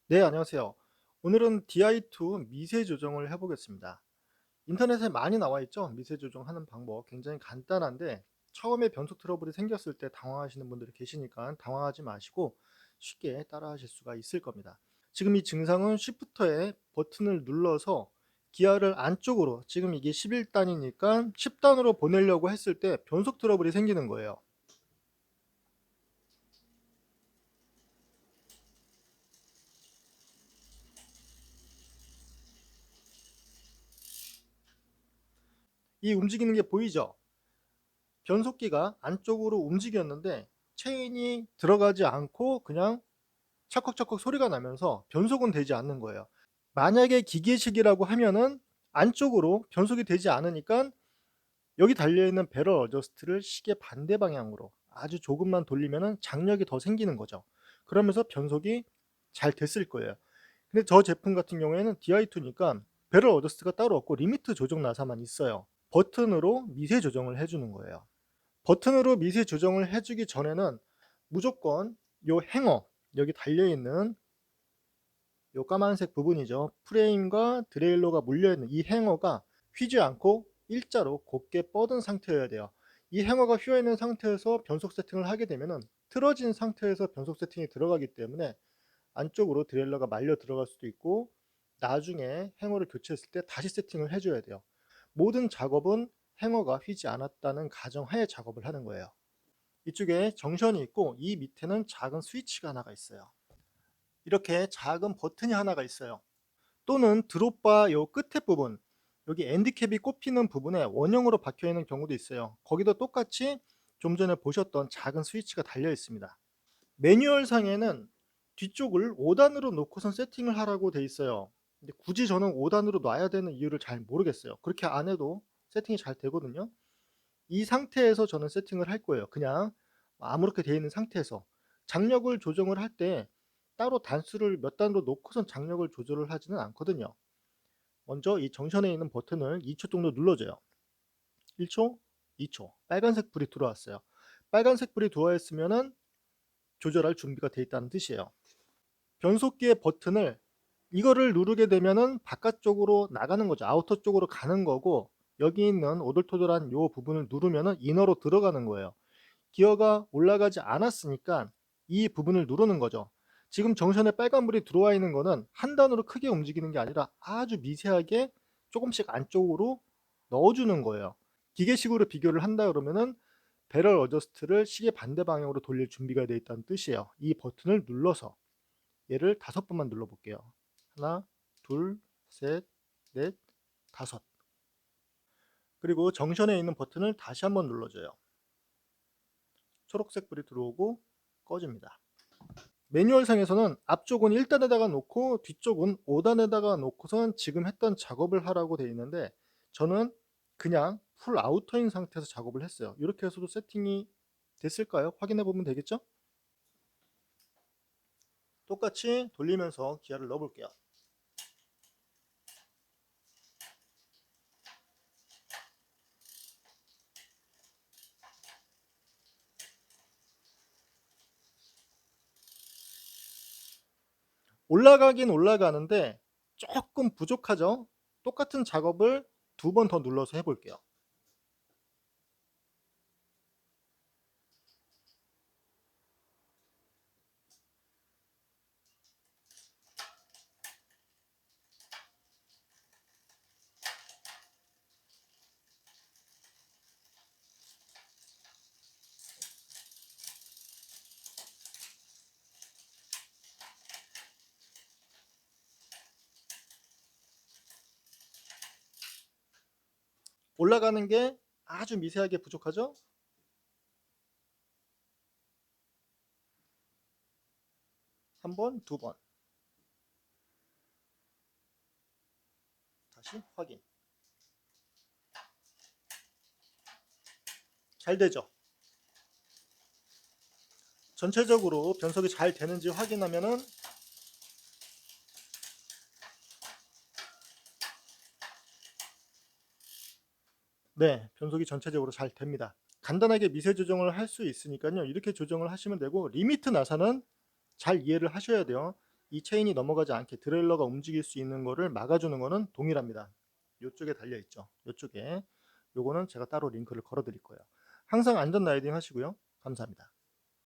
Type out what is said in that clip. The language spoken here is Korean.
네, 안녕하세요. 오늘은 DI2 미세 조정을 해보겠습니다. 인터넷에 많이 나와 있죠? 미세 조정하는 방법 굉장히 간단한데 처음에 변속 트러블이 생겼을 때 당황하시는 분들이 계시니까 당황하지 마시고 쉽게 따라하실 수가 있을 겁니다. 지금 이 증상은 쉬프터에 버튼을 눌러서 기아를 안쪽으로, 지금 이게 11단이니까 10단으로 보내려고 했을 때 변속 트러블이 생기는 거예요. 이 움직이는 게 보이죠? 변속기가 안쪽으로 움직였는데 체인이 들어가지 않고 그냥 찰컥찰컥 소리가 나면서 변속은 되지 않는 거예요. 만약에 기계식이라고 하면은 안쪽으로 변속이 되지 않으니까 여기 달려있는 배럴 어저스트를 시계 반대 방향으로 아주 조금만 돌리면은 장력이 더 생기는 거죠. 그러면서 변속이 잘 됐을 거예요. 근데 저 제품 같은 경우에는 DI2니까 배럴 어저스트가 따로 없고 리미트 조정 나사만 있어요. 버튼으로 미세 조정을 해주는 거예요. 버튼으로 미세 조정을 해 주기 전에는 무조건 요 행어, 여기 달려 있는 요 까만색 부분이죠. 프레임과 드레일러가 물려 있는 이 행어가 휘지 않고 일자로 곧게 뻗은 상태여야 돼요. 이 행어가 휘어 있는 상태에서 변속 세팅을 하게 되면은 틀어진 상태에서 변속 세팅이 들어가기 때문에 안쪽으로 드레일러가 말려 들어갈 수도 있고 나중에 행어를 교체했을 때 다시 세팅을 해 줘야 돼요. 모든 작업은 행어가 휘지 않았다는 가정하에 작업을 하는 거예요. 이쪽에 정션이 있고 이 밑에는 작은 스위치가 하나가 있어요. 이렇게 작은 버튼이 하나가 있어요. 또는 드롭바 요 끝에 부분, 여기 엔드캡이 꼽히는 부분에 원형으로 박혀 있는 경우도 있어요. 거기도 똑같이 좀 전에 보셨던 작은 스위치가 달려 있습니다. 매뉴얼 상에는 뒤쪽을 5단으로 놓고선 세팅을 하라고 돼 있어요. 근데 굳이 저는 5단으로 놔야 되는 이유를 잘 모르겠어요. 그렇게 안 해도 세팅이 잘 되거든요. 이 상태에서 저는 세팅을 할 거예요. 그냥 아무렇게 되어 있는 상태에서. 장력을 조정을 할 때 따로 단수를 몇 단으로 놓고선 장력을 조절을 하지는 않거든요. 먼저 이 정션에 있는 버튼을 2초 정도 눌러줘요. 1초, 2초. 빨간색 불이 들어왔어요. 빨간색 불이 들어와 있으면은 조절할 준비가 되어 있다는 뜻이에요. 변속기의 버튼을 이거를 누르게 되면은 바깥쪽으로 나가는 거죠. 아우터 쪽으로 가는 거고, 여기 있는 오돌토돌한 요 부분을 누르면은 이너로 들어가는 거예요. 기어가 올라가지 않았으니까 이 부분을 누르는 거죠. 지금 정션에 빨간불이 들어와 있는 거는 한 단으로 크게 움직이는 게 아니라 아주 미세하게 조금씩 안쪽으로 넣어주는 거예요. 기계식으로 비교를 한다 그러면은 배럴 어저스트를 시계 반대 방향으로 돌릴 준비가 되어 있다는 뜻이에요. 이 버튼을 눌러서 얘를 5번만 눌러 볼게요. 하나, 둘, 셋, 넷, 다섯. 그리고 정션에 있는 버튼을 다시 한번 눌러줘요. 초록색 불이 들어오고 꺼집니다. 매뉴얼상에서는 앞쪽은 1단에다가 놓고 뒤쪽은 5단에다가 놓고선 지금 했던 작업을 하라고 되어 있는데 저는 그냥 풀 아우터인 상태에서 작업을 했어요. 이렇게 해서도 세팅이 됐을까요? 확인해 보면 되겠죠? 똑같이 돌리면서 기아를 넣어 볼게요. 올라가긴 올라가는데 조금 부족하죠? 똑같은 작업을 2번 더 눌러서 해 볼게요. 올라가는 게 아주 미세하게 부족하죠? 한 번, 2번. 다시 확인. 잘 되죠? 전체적으로 변속이 잘 되는지 확인하면은 네, 변속이 전체적으로 잘 됩니다. 간단하게 미세 조정을 할 수 있으니까요. 이렇게 조정을 하시면 되고 리미트 나사는 잘 이해를 하셔야 돼요. 이 체인이 넘어가지 않게 트레일러가 움직일 수 있는 거를 막아주는 거는 동일합니다. 요쪽에 달려 있죠. 요쪽에. 요거는 제가 따로 링크를 걸어 드릴 거예요. 항상 안전 라이딩 하시고요. 감사합니다.